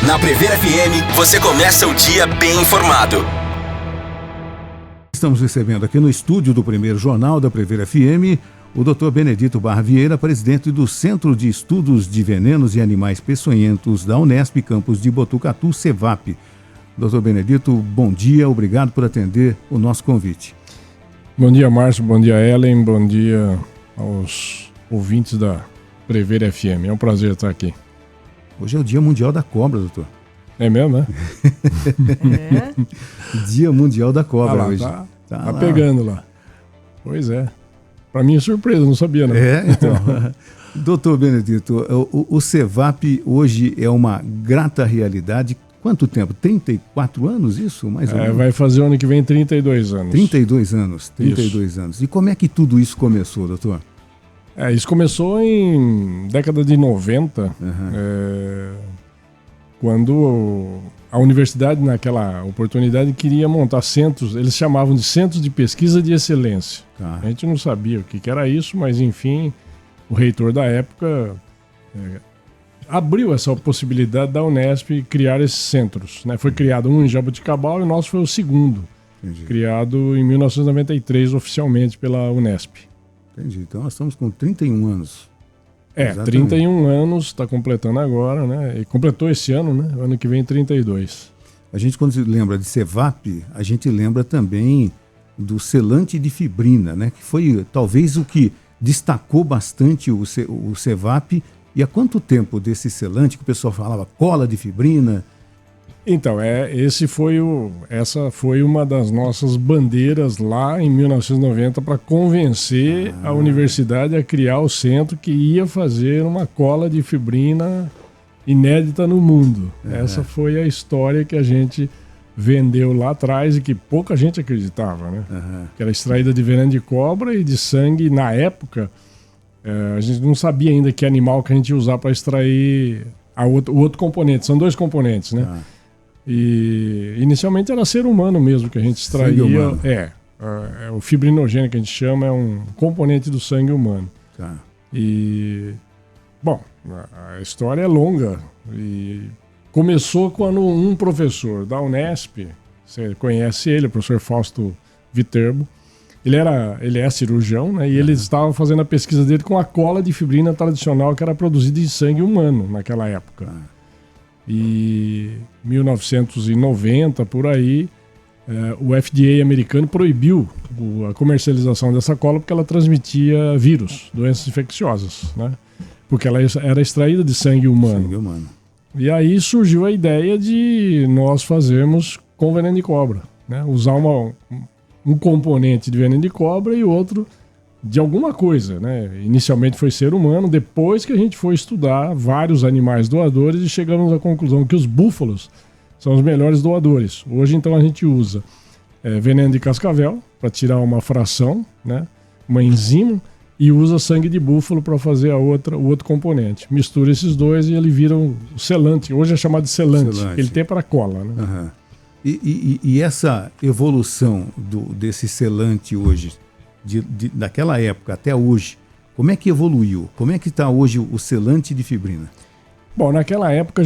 Na Prever FM, você começa o dia bem informado. Estamos recebendo aqui no estúdio do primeiro jornal da Prever FM o Dr. Benedito Barra Vieira, presidente do Centro de Estudos de Venenos e Animais Peçonhentos da Unesp, campus de Botucatu, CEVAP. Dr. Benedito, bom dia, obrigado por atender o nosso convite. Bom dia, Márcio, bom dia, Ellen, bom dia aos ouvintes da Prever FM. É um prazer estar aqui. Hoje é o Dia Mundial da Cobra, doutor. É mesmo, né? Dia Mundial da Cobra hoje. Tá pegando lá. Pois é. Para mim é surpresa, não sabia, não. Então. Doutor Benedito, o CEVAP hoje é uma grata realidade. Quanto tempo? 34 anos isso? Mais ou menos? Vai fazer o ano que vem 32 anos. 32 anos. E como é que tudo isso começou, doutor? Isso começou em década de 90, quando a universidade, naquela oportunidade, queria montar centros, eles chamavam de centros de pesquisa de excelência. A gente não sabia o que era isso, mas enfim, o reitor da época abriu essa possibilidade da Unesp criar esses centros, né? Foi criado um em Jaboticabal e o nosso foi o segundo, criado em 1993 oficialmente pela Unesp. Entendi. Então nós estamos com 31 anos. Exatamente. 31 anos, está completando agora, né? E completou esse ano, né? O ano que vem 32. A gente, quando se lembra de CEVAP, a gente lembra também do selante de fibrina, né? Que foi talvez o que destacou bastante o CEVAP. E há quanto tempo desse selante que o pessoal falava cola de fibrina? Então, essa foi uma das nossas bandeiras lá em 1990 para convencer a universidade a criar o centro que ia fazer uma cola de fibrina inédita no mundo. Essa foi a história que a gente vendeu lá atrás e que pouca gente acreditava, né? Que era extraída de veneno de cobra e de sangue. Na época, a gente não sabia ainda que animal que a gente ia usar para extrair o outro componente. São dois componentes, né? E inicialmente era ser humano mesmo que a gente extraía. O fibrinogênio que a gente chama é um componente do sangue humano. E, bom, a história é longa. E começou quando um professor da Unesp, você conhece ele, o professor Fausto Viterbo, ele é cirurgião, né? E ele estava fazendo a pesquisa dele com a cola de fibrina tradicional que era produzida de sangue humano naquela época. E 1990, por aí, o FDA americano proibiu a comercialização dessa cola porque ela transmitia vírus, doenças infecciosas, né? Porque ela era extraída de sangue humano. E aí surgiu a ideia de nós fazermos com veneno de cobra, né? Usar um componente de veneno de cobra e outro de alguma coisa, né? Inicialmente foi ser humano, depois que a gente foi estudar vários animais doadores e chegamos à conclusão que os búfalos são os melhores doadores. Hoje, então, a gente usa veneno de cascavel para tirar uma fração, né? Uma enzima, e usa sangue de búfalo para fazer o outro componente. Mistura esses dois e ele vira o selante. Hoje é chamado de selante. Ele tem para cola, né? E essa evolução desse selante hoje, daquela época até hoje, como é que evoluiu? Como é que está hoje o selante de fibrina? Bom, naquela época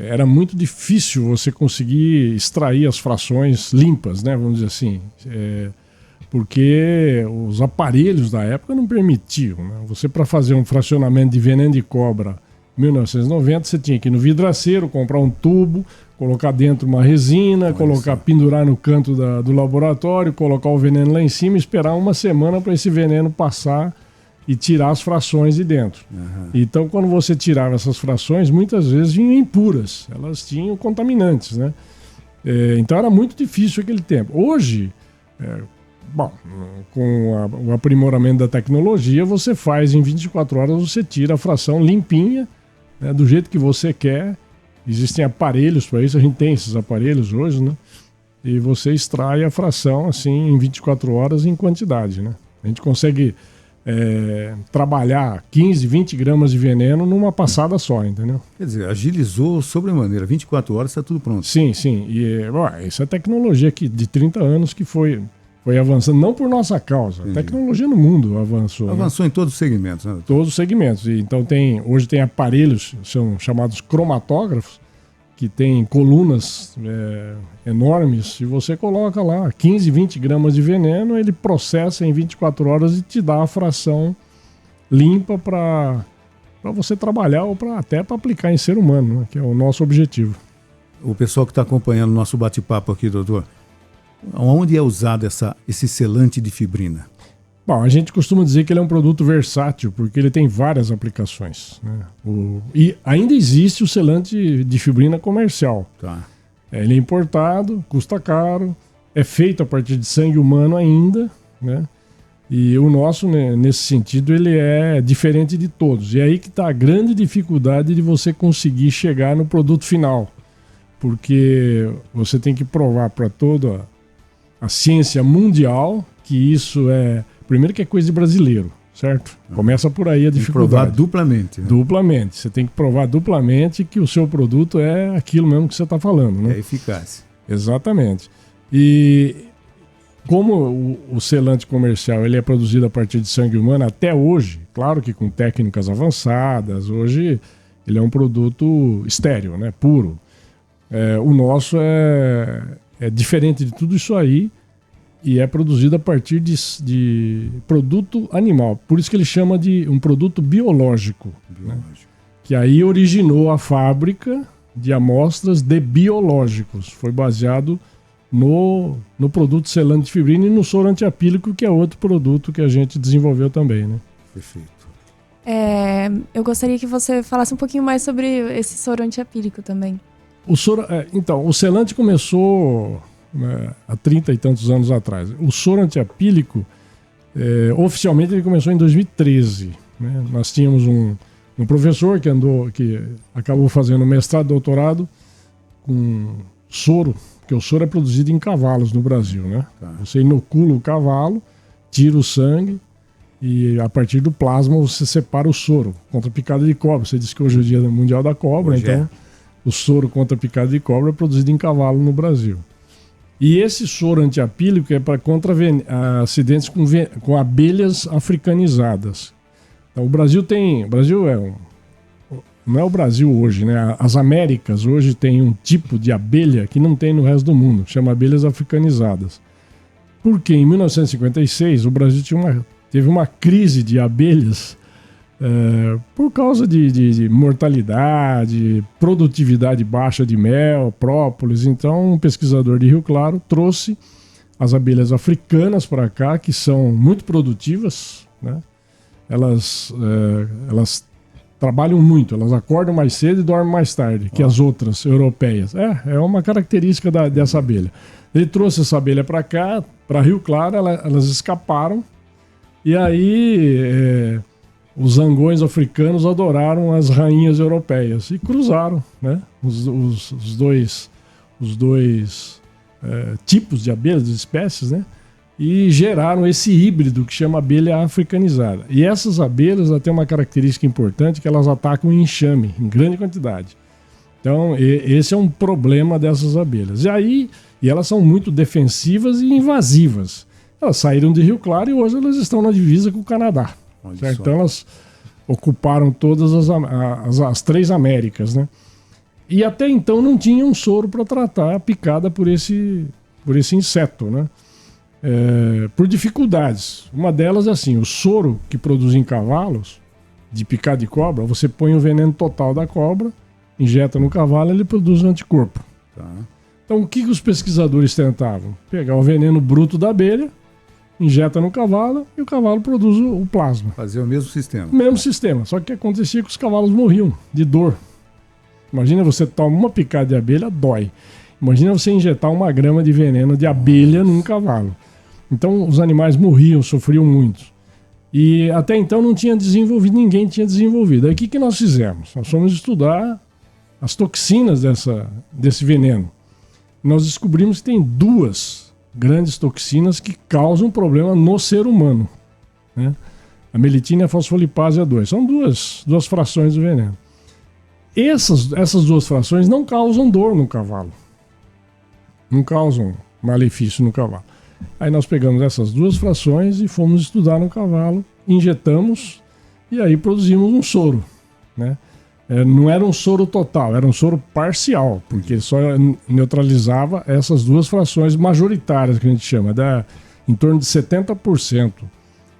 era muito difícil você conseguir extrair as frações limpas, né? Vamos dizer assim, porque os aparelhos da época não permitiam, né? Você, para fazer um fracionamento de veneno de cobra em 1990, você tinha que ir no vidraceiro, comprar um tubo, colocar dentro uma resina, pendurar no canto do laboratório, colocar o veneno lá em cima e esperar uma semana para esse veneno passar e tirar as frações de dentro. Então, quando você tirava essas frações, muitas vezes vinham impuras, elas tinham contaminantes, né? Então era muito difícil aquele tempo. Hoje, com o aprimoramento da tecnologia, você faz em 24 horas, você tira a fração limpinha, né, do jeito que você quer. Existem aparelhos para isso, a gente tem esses aparelhos hoje, né? E você extrai a fração assim em 24 horas em quantidade, né? A gente consegue trabalhar 15, 20 gramas de veneno numa passada só, entendeu? Quer dizer, agilizou sobremaneira, 24 horas está tudo pronto. Sim. E essa é tecnologia aqui de 30 anos que foi avançando, não por nossa causa. A tecnologia no mundo avançou. Avançou, né? Em todos os segmentos, né? Todos os segmentos. E então hoje tem aparelhos, são chamados cromatógrafos, que tem colunas enormes, se você coloca lá 15, 20 gramas de veneno, ele processa em 24 horas e te dá a fração limpa para você trabalhar ou até para aplicar em ser humano, né, que é o nosso objetivo. O pessoal que está acompanhando o nosso bate-papo aqui, doutor, onde é usado esse selante de fibrina? Bom, a gente costuma dizer que ele é um produto versátil, porque ele tem várias aplicações, né? E ainda existe o selante de fibrina comercial. Tá. Ele é importado, custa caro, é feito a partir de sangue humano ainda, né? E o nosso, né, nesse sentido, ele é diferente de todos. E aí que está a grande dificuldade de você conseguir chegar no produto final. Porque você tem que provar para toda a ciência mundial que isso é... Primeiro que é coisa de brasileiro, certo? Começa por aí a dificuldade. Provar duplamente. Né? Duplamente. Você tem que provar duplamente que o seu produto é aquilo mesmo que você está falando, né? É eficaz. Exatamente. E como o selante comercial ele é produzido a partir de sangue humano até hoje, claro que com técnicas avançadas, hoje ele é um produto estéril, né? Puro. O nosso é diferente de tudo isso aí. E é produzido a partir de produto animal. Por isso que ele chama de um produto biológico. Né? Que aí originou a fábrica de amostras de biológicos. Foi baseado no produto selante de fibrina e no soro antiapílico, que é outro produto que a gente desenvolveu também. Né? Perfeito. Eu gostaria que você falasse um pouquinho mais sobre esse soro antiapílico também. Então, o selante começou... há 30 e tantos anos atrás. O soro antiapílico, oficialmente ele começou em 2013. Né? Nós tínhamos um professor que acabou fazendo mestrado e doutorado com soro, porque o soro é produzido em cavalos no Brasil. Né? Tá. Você inocula o cavalo, tira o sangue e a partir do plasma você separa o soro contra picada de cobra. Você disse que hoje é o Dia Mundial da Cobra, então o soro contra picada de cobra é produzido em cavalo no Brasil. E esse soro antiapílico é para contra acidentes com abelhas africanizadas. Então, o Brasil não é o Brasil hoje, né? As Américas hoje tem um tipo de abelha que não tem no resto do mundo, chama abelhas africanizadas. Porque em 1956 o Brasil teve uma crise de abelhas por causa de mortalidade, produtividade baixa de mel, própolis. Então, um pesquisador de Rio Claro trouxe as abelhas africanas para cá, que são muito produtivas, né? Elas trabalham muito, elas acordam mais cedo e dormem mais tarde que as outras europeias. É uma característica dessa abelha. Ele trouxe essa abelha para cá, para Rio Claro, elas escaparam, e aí... os zangões africanos adoraram as rainhas europeias e cruzaram, né? os dois tipos de abelhas, de espécies, né? E geraram esse híbrido que chama abelha africanizada. E essas abelhas têm uma característica importante, que elas atacam em enxame, em grande quantidade. Então, esse é um problema dessas abelhas. E elas são muito defensivas e invasivas. Elas saíram de Rio Claro e hoje elas estão na divisa com o Canadá. Então elas ocuparam todas as 3 Américas, né? E até então não tinha um soro para tratar a picada por esse inseto, né? Por dificuldades. Uma delas é assim, o soro que produz em cavalos, de picada de cobra, você põe o veneno total da cobra, injeta no cavalo e ele produz um anticorpo. Tá. Então o que os pesquisadores tentavam? Pegar o veneno bruto da abelha, injeta no cavalo e o cavalo produz o plasma. Fazer o mesmo sistema. Mesmo sistema, só que acontecia que os cavalos morriam de dor. Imagina você toma uma picada de abelha, dói. Imagina você injetar 1 grama de veneno de abelha num cavalo. Então os animais morriam, sofriam muito. E até então não tinha desenvolvido, ninguém tinha desenvolvido. Aí o que nós fizemos? Nós fomos estudar as toxinas desse veneno. Nós descobrimos que tem 2 grandes toxinas que causam problema no ser humano, né? A melitina e a fosfolipase A2. São duas frações do veneno. Essas 2 frações não causam dor no cavalo. Não causam malefício no cavalo. Aí nós pegamos essas 2 frações e fomos estudar no cavalo, injetamos e aí produzimos um soro, né? não era um soro total, era um soro parcial, porque ele só neutralizava essas duas frações majoritárias que a gente chama, em torno de 70%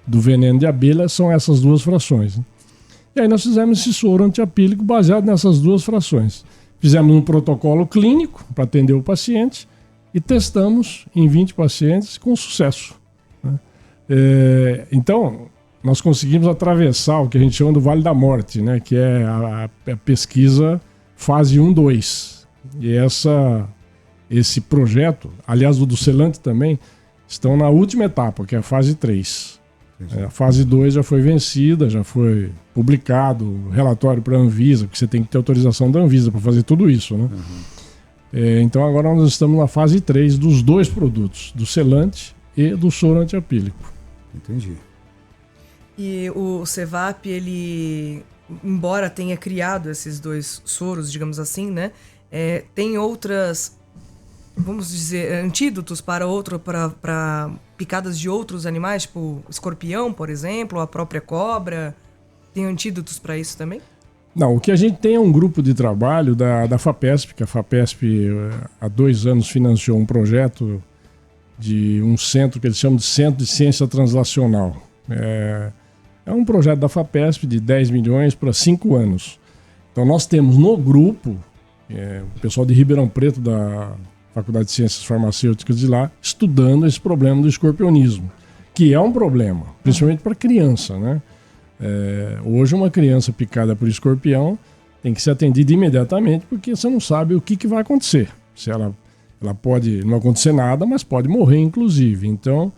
do veneno de abelha são essas duas frações. E aí nós fizemos esse soro antiapílico baseado nessas duas frações. Fizemos um protocolo clínico para atender o paciente e testamos em 20 pacientes com sucesso, né? Então, nós conseguimos atravessar o que a gente chama do Vale da Morte, né? Que é a pesquisa fase 1-2. E esse projeto, aliás, o do Celante também, estão na última etapa, que é a fase 3. A fase 2 já foi vencida, já foi publicado relatório para a Anvisa, porque você tem que ter autorização da Anvisa para fazer tudo isso, né? Então agora nós estamos na fase 3 dos dois produtos, do Celante e do soro antiapílico. Entendi. E o Cevap, ele, embora tenha criado esses dois soros, digamos assim, né? Tem outras, vamos dizer, antídotos para picadas de outros animais, tipo escorpião, por exemplo, a própria cobra. Tem antídotos para isso também? Não, o que a gente tem é um grupo de trabalho da FAPESP, que a FAPESP há 2 anos financiou um projeto de um centro que eles chamam de Centro de Ciência Translacional. É um projeto da FAPESP de 10 milhões para 5 anos. Então nós temos no grupo, o pessoal de Ribeirão Preto, da Faculdade de Ciências Farmacêuticas de lá, estudando esse problema do escorpionismo, que é um problema, principalmente para criança, né? Hoje uma criança picada por escorpião tem que ser atendida imediatamente, porque você não sabe o que vai acontecer. Se ela pode não acontecer nada, mas pode morrer inclusive. Então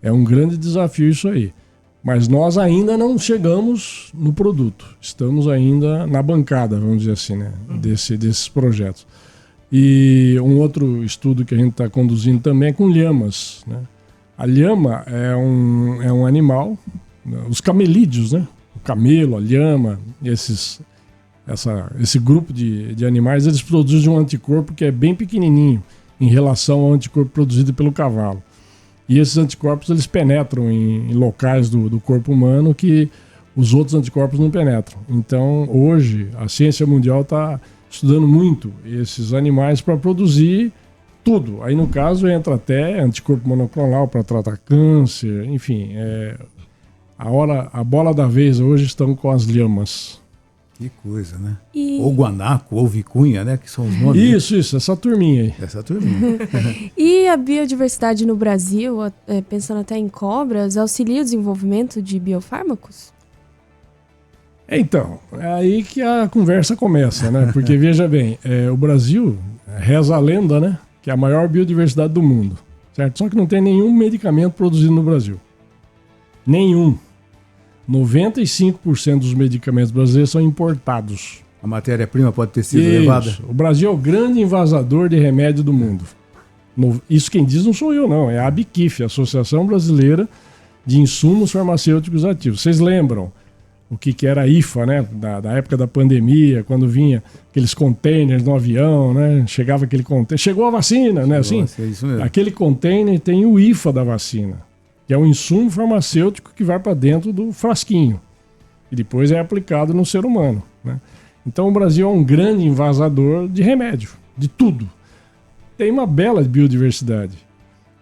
é um grande desafio isso aí. Mas nós ainda não chegamos no produto. Estamos ainda na bancada, vamos dizer assim, né? Desses projetos. E um outro estudo que a gente está conduzindo também é com lhamas, né? A lhama é um animal, os camelídeos, né? O camelo, a lhama, esse grupo de animais, eles produzem um anticorpo que é bem pequenininho em relação ao anticorpo produzido pelo cavalo. E esses anticorpos, eles penetram em locais do corpo humano que os outros anticorpos não penetram. Então, hoje, a ciência mundial está estudando muito esses animais para produzir tudo. Aí, no caso, entra até anticorpo monoclonal para tratar câncer, enfim. A bola da vez hoje estão com as lhamas. Que coisa, né? Ou guanaco, ou vicunha, né? Que são os nomes. Isso, essa turminha aí. Essa turminha. E a biodiversidade no Brasil, pensando até em cobras, auxilia o desenvolvimento de biofármacos? Então, é aí que a conversa começa, né? Porque, veja bem, o Brasil, reza a lenda, né? Que é a maior biodiversidade do mundo, certo? Só que não tem nenhum medicamento produzido no Brasil. Nenhum. 95% dos medicamentos brasileiros são importados. A matéria-prima pode ter sido levada? O Brasil é o grande invasador de remédio do mundo. Isso quem diz não sou eu, não. É a ABQIF, a Associação Brasileira de Insumos Farmacêuticos Ativos. Vocês lembram o que era a IFA, né? Da época da pandemia, quando vinha aqueles containers no avião, né? Chegava aquele container. Chegou a vacina, né? Assim, é isso mesmo. Aquele container tem o IFA da vacina, que é um insumo farmacêutico que vai para dentro do frasquinho e depois é aplicado no ser humano, né? Então o Brasil é um grande invasador de remédio, de tudo. Tem uma bela biodiversidade.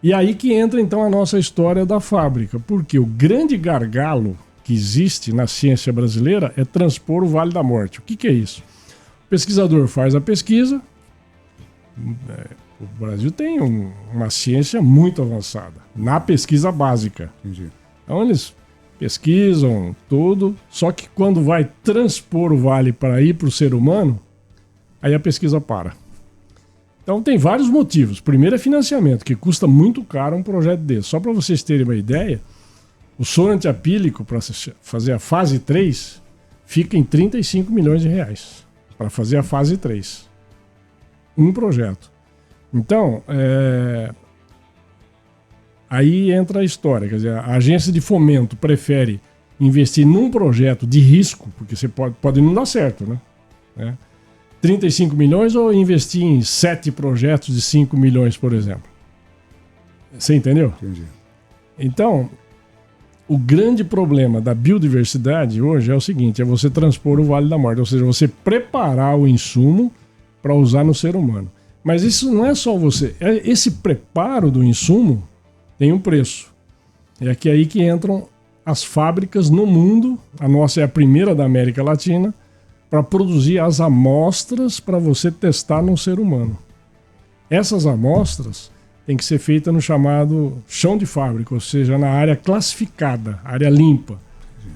E aí que entra então a nossa história da fábrica, porque o grande gargalo que existe na ciência brasileira é transpor o Vale da Morte. O que é isso? O pesquisador faz a pesquisa. O Brasil tem uma ciência muito avançada na pesquisa básica. Entendi. Então eles pesquisam tudo, só que quando vai transpor o vale para ir para o ser humano, aí a pesquisa para. Então tem vários motivos. Primeiro é financiamento, que custa muito caro um projeto desse. Só para vocês terem uma ideia, o soro antiapílico para fazer a fase 3 fica em 35 milhões de reais para fazer a fase 3. Um projeto. Então, aí entra a história. Quer dizer, a agência de fomento prefere investir num projeto de risco, porque você pode não dar certo, né? 35 milhões ou investir em 7 projetos de 5 milhões, por exemplo. Você entendeu? Entendi. Então, o grande problema da biodiversidade hoje é o seguinte, é você transpor o Vale da Morte, ou seja, você preparar o insumo para usar no ser humano. Mas isso não é só você. Esse preparo do insumo tem um preço. É aqui aí que entram as fábricas no mundo. A nossa é a primeira da América Latina para produzir as amostras para você testar no ser humano. Essas amostras têm que ser feitas no chamado chão de fábrica, ou seja, na área classificada, área limpa.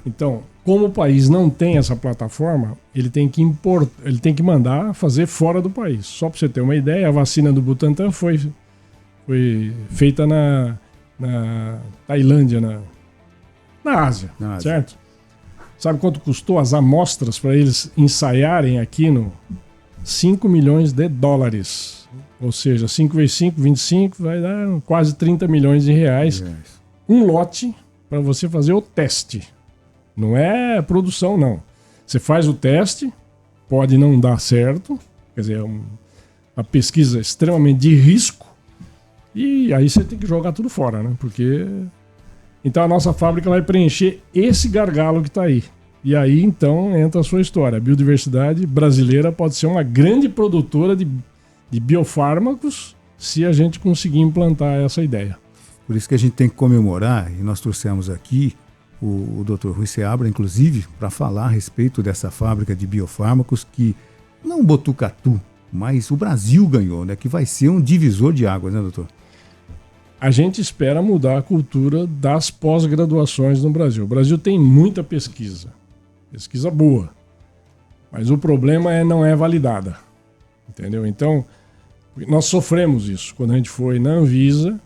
Então, como o país não tem essa plataforma, ele tem que mandar fazer fora do país. Só para você ter uma ideia, a vacina do Butantan foi feita na Tailândia, na Ásia, certo? Sabe quanto custou as amostras para eles ensaiarem aqui no 5 milhões de dólares. Ou seja, 5 vezes 5, 25, vai dar quase 30 milhões de reais. Um lote para você fazer o teste. Não é produção, não. Você faz o teste, pode não dar certo, quer dizer, é uma pesquisa extremamente de risco, e aí você tem que jogar tudo fora, né? Porque... Então a nossa fábrica vai preencher esse gargalo que está aí. E aí, então, entra a sua história. A biodiversidade brasileira pode ser uma grande produtora de biofármacos se a gente conseguir implantar essa ideia. Por isso que a gente tem que comemorar, e nós trouxemos aqui o Dr. Rui Seabra, inclusive, para falar a respeito dessa fábrica de biofármacos que, não Botucatu, mas o Brasil ganhou, né? Que vai ser um divisor de águas, né, doutor? A gente espera mudar a cultura das pós-graduações no Brasil. O Brasil tem muita pesquisa boa, mas o problema não é validada, entendeu? Então, nós sofremos isso quando a gente foi na Anvisa,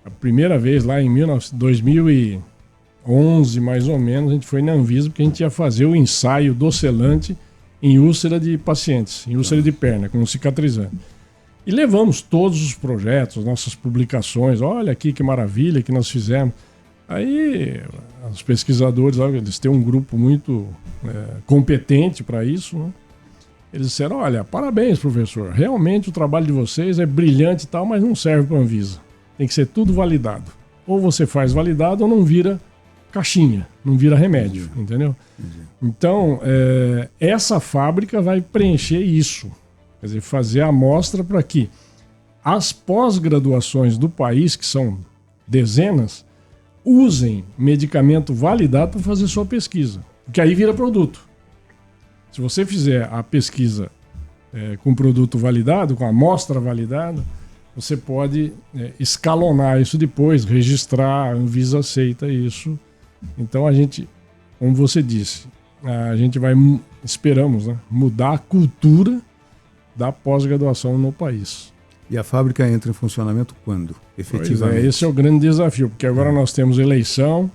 a primeira vez lá em 2011, mais ou menos, a gente foi na Anvisa porque a gente ia fazer o ensaio do selante em úlcera de pacientes, em úlcera de perna, com cicatrizante. E levamos todos os projetos, nossas publicações, olha aqui que maravilha que nós fizemos. Aí os pesquisadores, eles têm um grupo muito competente para isso, né? Eles disseram, olha, parabéns, professor, realmente o trabalho de vocês é brilhante e tal, mas não serve para a Anvisa. Tem que ser tudo validado. Ou você faz validado ou não vira caixinha, não vira remédio, entendeu? Então, essa fábrica vai preencher isso. Quer dizer, fazer a amostra para que as pós-graduações do país, que são dezenas, usem medicamento validado para fazer sua pesquisa. Porque aí vira produto. Se você fizer a pesquisa com produto validado, com amostra validada, você pode escalonar isso depois, registrar, a Anvisa aceita isso. Então a gente, como você disse, a gente vai, esperamos, né, mudar a cultura da pós-graduação no país. E a fábrica entra em funcionamento quando, efetivamente? Esse é o grande desafio, porque agora nós temos eleição.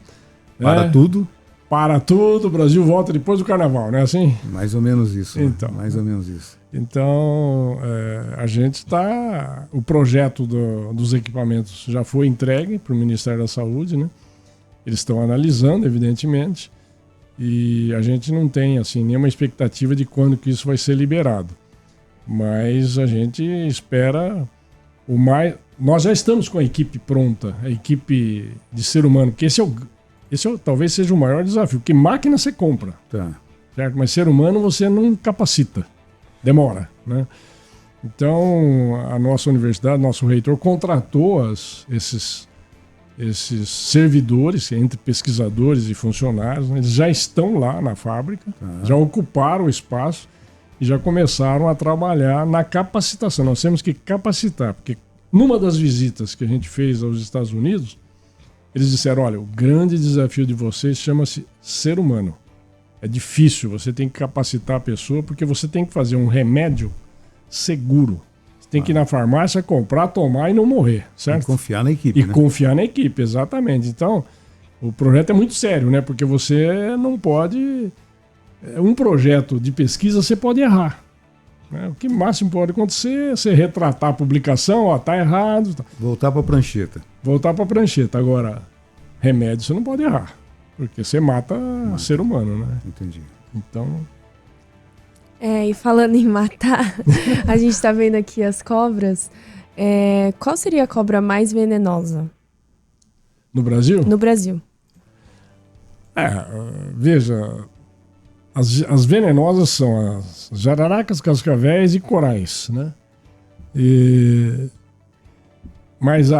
Para tudo? Para tudo, o Brasil volta depois do carnaval, não é assim? Mais ou menos isso. Então, mais ou menos isso. Então, a gente está... O projeto dos equipamentos já foi entregue para o Ministério da Saúde, né? Eles estão analisando, evidentemente, e a gente não tem assim, nenhuma expectativa de quando que isso vai ser liberado. Mas a gente espera o mais... Nós já estamos com a equipe pronta, a equipe de ser humano, porque esse talvez seja o maior desafio, porque máquina você compra, certo? Mas ser humano você não capacita, demora, né? Então, a nossa universidade, nosso reitor, contratou esses servidores, entre pesquisadores e funcionários, né? Eles já estão lá na fábrica, já ocuparam o espaço, e já começaram a trabalhar na capacitação. Nós temos que capacitar, porque numa das visitas que a gente fez aos Estados Unidos, eles disseram, olha, o grande desafio de vocês chama-se ser humano. É difícil, você tem que capacitar a pessoa, porque você tem que fazer um remédio seguro. Você tem que ir na farmácia, comprar, tomar e não morrer, certo? E confiar na equipe, né? Confiar na equipe, exatamente. Então, o projeto é muito sério, né? Porque você não pode... Um projeto de pesquisa você pode errar, né? O que máximo pode acontecer é você retratar a publicação, tá errado. Tá. Voltar para a prancheta. Agora, remédio você não pode errar, porque você mata ser humano, né? Entendi. Então... E falando em matar, a gente está vendo aqui as cobras. Qual seria a cobra mais venenosa? No Brasil? No Brasil. Veja, as venenosas são as jararacas, cascavéis e corais, né? Mas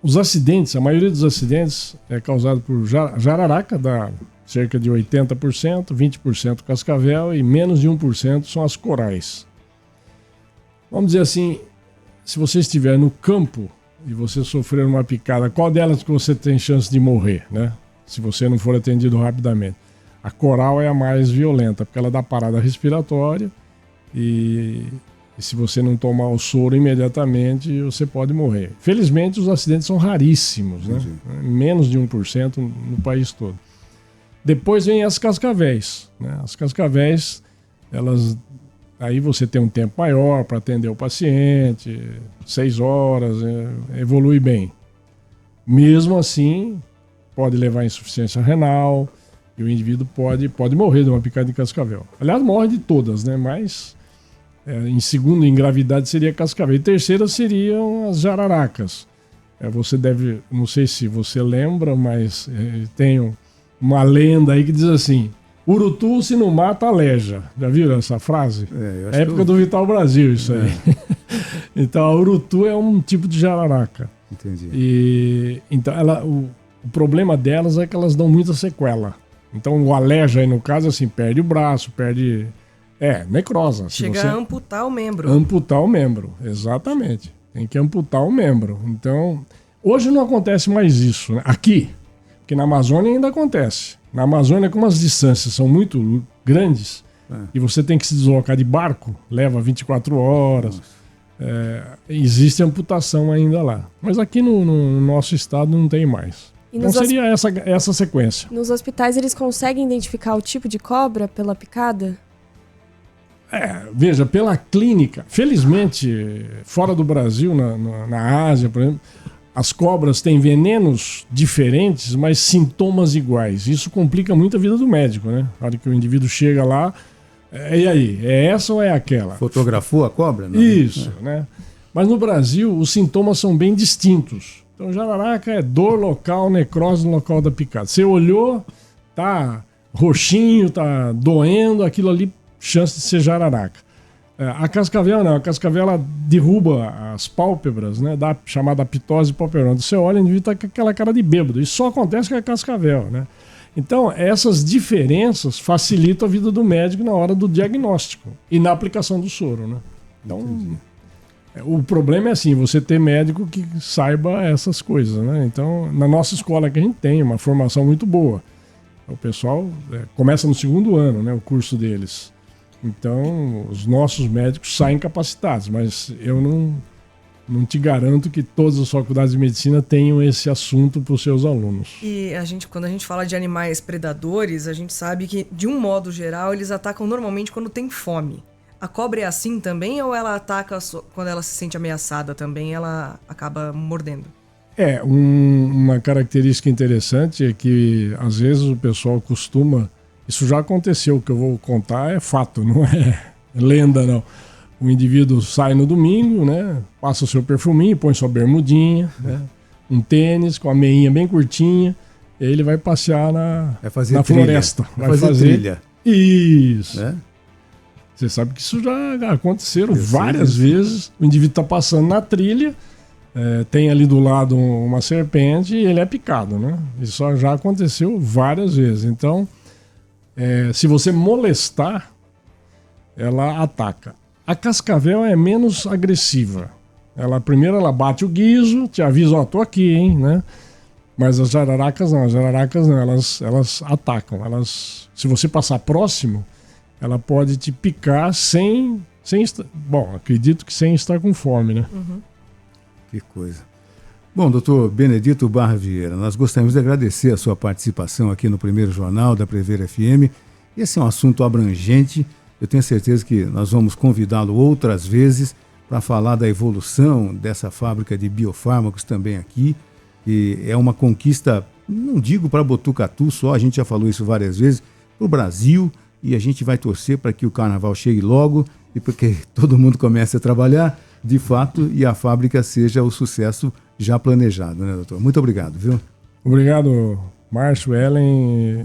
os acidentes, a maioria dos acidentes é causado por jararaca, dá cerca de 80%, 20% cascavel e menos de 1% são as corais. Vamos dizer assim, se você estiver no campo e você sofrer uma picada, qual delas que você tem chance de morrer, né? Se você não for atendido rapidamente. A coral é a mais violenta, porque ela dá parada respiratória e se você não tomar o soro imediatamente, você pode morrer. Felizmente, os acidentes são raríssimos, né? Menos de 1% no país todo. Depois vem as cascavéis, né? As cascavéis, aí você tem um tempo maior para atender o paciente, 6 horas, evolui bem. Mesmo assim, pode levar a insuficiência renal e o indivíduo pode morrer de uma picada de cascavel. Aliás, morre de todas, né? Mas em segundo, em gravidade, seria cascavel. E terceira seriam as jararacas. Você deve, não sei se você lembra, mas tem uma lenda aí que diz assim: urutu se não mata, aleja. Já viram essa frase? Época do Vital Brasil, isso aí. Então, a urutu é um tipo de jararaca. Entendi. Então, o problema delas é que elas dão muita sequela. Então, o aleja aí, no caso, assim, perde o braço, perde... necrosa. Chega a amputar o membro. Amputar o membro, exatamente. Tem que amputar o membro. Então, hoje não acontece mais isso, né? Aqui, porque na Amazônia ainda acontece. Na Amazônia, como as distâncias são muito grandes e você tem que se deslocar de barco, leva 24 horas, existe amputação ainda lá. Mas aqui no nosso estado não tem mais. Então seria essa sequência. Nos hospitais eles conseguem identificar o tipo de cobra pela picada? Veja, pela clínica, felizmente, fora do Brasil, na Ásia, por exemplo, as cobras têm venenos diferentes, mas sintomas iguais. Isso complica muito a vida do médico, né? Na hora que o indivíduo chega lá, e aí, é essa ou é aquela? Fotografou a cobra? Não? Isso, né? Mas no Brasil, os sintomas são bem distintos. Então, jararaca é dor local, necrose no local da picada. Você olhou, tá roxinho, tá doendo, aquilo ali, chance de ser jararaca. A cascavel não, a cascavel ela derruba as pálpebras, né? Dá a chamada pitose palpebral. Você olha, o indivíduo tá com aquela cara de bêbado. Isso só acontece com a cascavel, né? Então, essas diferenças facilitam a vida do médico na hora do diagnóstico e na aplicação do soro, né? Então, o problema é assim, você ter médico que saiba essas coisas, né? Então, na nossa escola que a gente tem uma formação muito boa. O pessoal começa no 2º ano, né? O curso deles. Então, os nossos médicos saem capacitados, mas eu não te garanto que todas as faculdades de medicina tenham esse assunto para os seus alunos. E quando a gente fala de animais predadores, a gente sabe que, de um modo geral, eles atacam normalmente quando tem fome. A cobra é assim também ou ela ataca quando ela se sente ameaçada também, ela acaba mordendo? Uma característica interessante é que, às vezes, o pessoal costuma... Isso já aconteceu, o que eu vou contar é fato, não é lenda, não. O indivíduo sai no domingo, né? Passa o seu perfuminho, põe sua bermudinha, né? Um tênis com a meinha bem curtinha, e aí ele vai passear na floresta. Vai fazer trilha. Isso. Você sabe que isso já aconteceram várias vezes. O indivíduo está passando na trilha, tem ali do lado uma serpente e ele é picado, né? Isso já aconteceu várias vezes. Então... se você molestar, ela ataca. A cascavel é menos agressiva. Primeiro ela bate o guizo, te avisa, tô aqui, hein, né? Mas as jararacas não, elas atacam. Se você passar próximo, ela pode te picar sem estar... Bom, acredito que sem estar com fome, né? Uhum. Que coisa. Bom, doutor Benedito Barra Vieira, nós gostaríamos de agradecer a sua participação aqui no primeiro jornal da Prever FM. Esse é um assunto abrangente, eu tenho certeza que nós vamos convidá-lo outras vezes para falar da evolução dessa fábrica de biofármacos também aqui, que é uma conquista, não digo para Botucatu só, a gente já falou isso várias vezes, para o Brasil, e a gente vai torcer para que o carnaval chegue logo e para que todo mundo comece a trabalhar de fato e a fábrica seja o sucesso já planejado, né, doutor? Muito obrigado, viu? Obrigado Márcio, Ellen,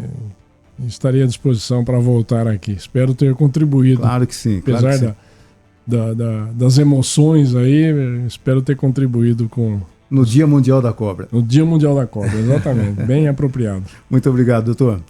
estaria à disposição para voltar aqui. Espero ter contribuído. Claro que sim. Claro Apesar que sim. das emoções aí, espero ter contribuído com... No Dia Mundial da Cobra. No Dia Mundial da Cobra, exatamente. Bem apropriado. Muito obrigado, doutor.